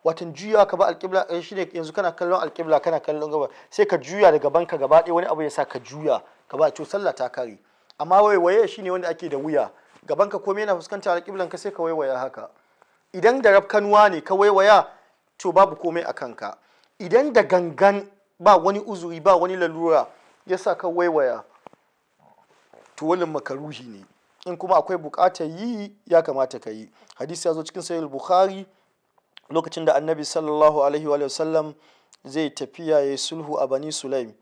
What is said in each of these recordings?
watan juya ka ba alƙibla shine yanzu kana kallon alƙibla kana kallon gaba sai ka juya da gaban ka gaba ɗaya wani abu ya sa ka juya ka ba to sallah ta kare. amma waiwaye shine wanda ake da wuya gaban ka komai yana fuskantar alƙiblan ka sai ka waiwaya haka. idan da rafkanuwa ne ka waiwaya to babu komai a kanka. idan da gangan ba wani uzuri ba wani lalura yasa ka waiwaya to wannan makaruhi ne. in kuma akwai bukatar yi ya kamata ka yi. hadisi ya zo cikin sahih bukhari lokacin da annabi sallallahu alaihi wa sallam zai tafiya ya sulhu a bani sulaim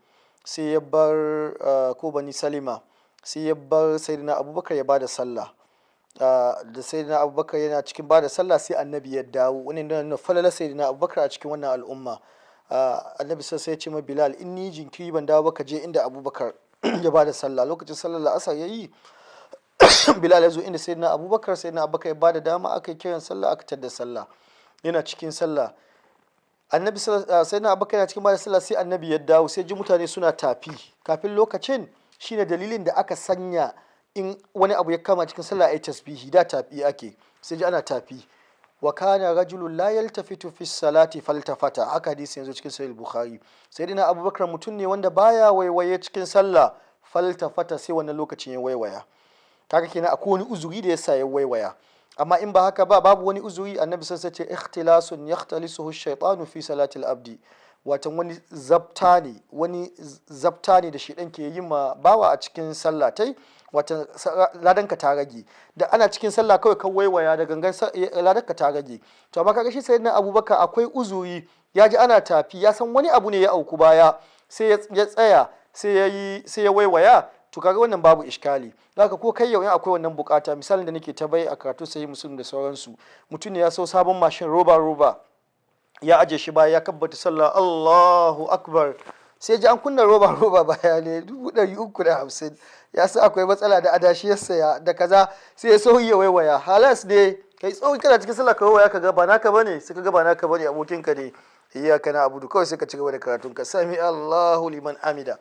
sai ya bar ko bani salima sai ya bar sayyidina abubakar ya bada sallah da sayyidina abubakar yana cikin bada sallah sai annabi ya dawo wani nuna falala sayyidina abubakar a cikin wannan al'umma. annabi sai ya ce ma bilal in ni jinkiri ban dawo ba ka je inda abubakar ya bada sallah. lokacin sallar la'asar yayi bilal ya zo inda sayyidina abubakar ya bada dama aka yi kiran sallah aka tada sallah yana cikin sallah. annabi sayyidina abubakar yana cikin bada sallah sai annabi ya dawo sai ji mutane suna tafi. kafin lokacin shine dalilin da aka sanya in wani abu ya kama cikin sallah ayi tasbihi da tafi ake sai ji ana tafi. wa kana rajulun la yaltafitu fi salati faltafata haka hadisi yanzu cikin sahih bukhari. sayyidina abubakar mutum ne wanda baya waiwaye cikin sallah faltafata sai wannan lokacin ya waiwaya. kaga kenan akwai wani uzuri da yasa ya waiwaya. amma in ba haka ba babu wani uzuri. annabi sai ce ikhtilasun yakhtalisuhu ash-shaytanu fi salatil abdi watan wani zabta ne da shedan ke yi ma bawa a cikin sallah tai watan ladanka ta rage da ana cikin sallah kawai kan waiwaya da gangan ladanka ta rage. to amma kaga shi sayyidina abubakar akwai uzuri ya ji ana tafi ya san wani abu ne ya auku baya sai ya tsaya sai ya waiwaya to kaga wannan babu iskali. Zaka ko kai yau in akwai wannan bukata misalin da nake ta bai a karatu sai musulmi da sauransu mutum ne ya sau sabon mashin roba ya aje shi baya ya kabbata sallah Allahu akbar sai ji an kunna roba baya ne 350 ya sa akwai matsala da adashi ya saya da kaza sai ya sauyi ya waiwaya halas ne kai tsawi kana cikin sallah ka waiwaya ka ga ba naka bane sai ka ga ba naka bane abokin ka ne iyyaka na'budu kawai sai ka ci gaba da karatun ka sami Allahu liman amida.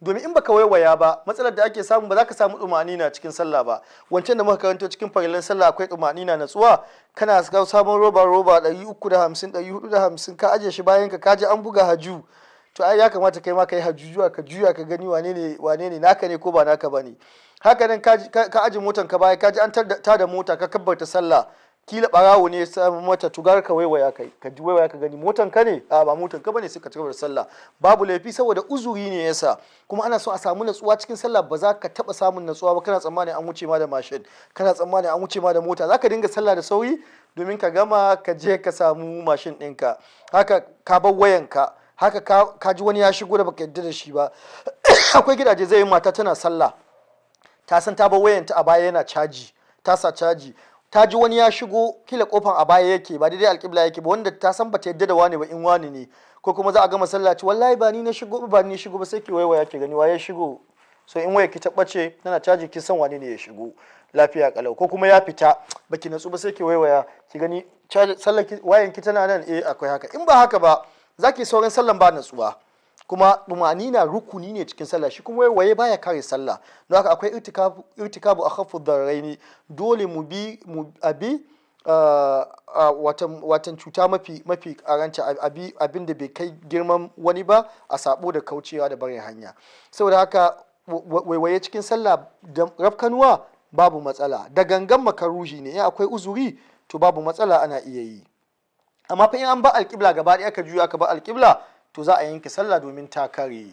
domin in baka waiwaya ba matsalar da ake samu ba za ka samu na cikin sallah ba. wancan da muka karanto cikin farilan sallah akwai na natsuwa kana samun roba 350 450 ka aje shi bayan ka je an buga haju to ai ya kamata kai ma kai hajjujuwa ka juya ka gani wane ne naka ne ko ba naka bane. haka nan ka aje motan ka baya ka ji an tada mota ka kabbarta sallah kila barawo ne ya samu mota tugar ka waiwaya ka ji waiwaya ka gani motan ka ne ba motan ka bane sai ka cigaba da sallah babu laifi saboda uzuri ne yasa. kuma ana so a samu natsuwa cikin sallah ba za ka taba samun natsuwa ba kana tsammani an wuce ma da mashin kana tsammani an wuce ma da mota zaka dinga sallah da sauri domin ka gama ka je ka samu mashin ɗinka. haka ka bar wayanka haka ka ji wani ya shigo da baka yadda da shi ba akwai gidaje zai yi mata tana sallah ta san ta bar wayanta a baya yana caji ta sa caji ta ji wani ya shigo kila kofan a baya yake ba daidai alƙibla yake ba wanda ta san bata yadda da wani ba in wani ne ko kuma za a ga masallaci wallahi ba ni na shigo ba sai ki waiwaya ki gani waye shigo so in waya ki ta bace tana caji ki san wani ne ya shigo lafiya kalau ko kuma ya fita baki natsu ba sai ki waiwaya ki gani sallar wayan ki tana nan akwai haka. in ba haka ba zaki sauran sallan ba natsuwa kuma na rukuni ne cikin sallah shi kuma waye baya kare sallah. don haka akwai irtikabu akhaffu dharraini dole mu abi watan cuta mafi karanci abin da bai kai girman wani ba a sabo da kaucewa da barin hanya. saboda haka waiwaye cikin sallah da rafkanuwa babu matsala da gangan makaruhi ne in akwai uzuri to babu matsala ana iya yi. amma fa in an ba alƙibla gaba ɗaya aka juya aka ba alƙibla to za a yanke sallah domin ta kare.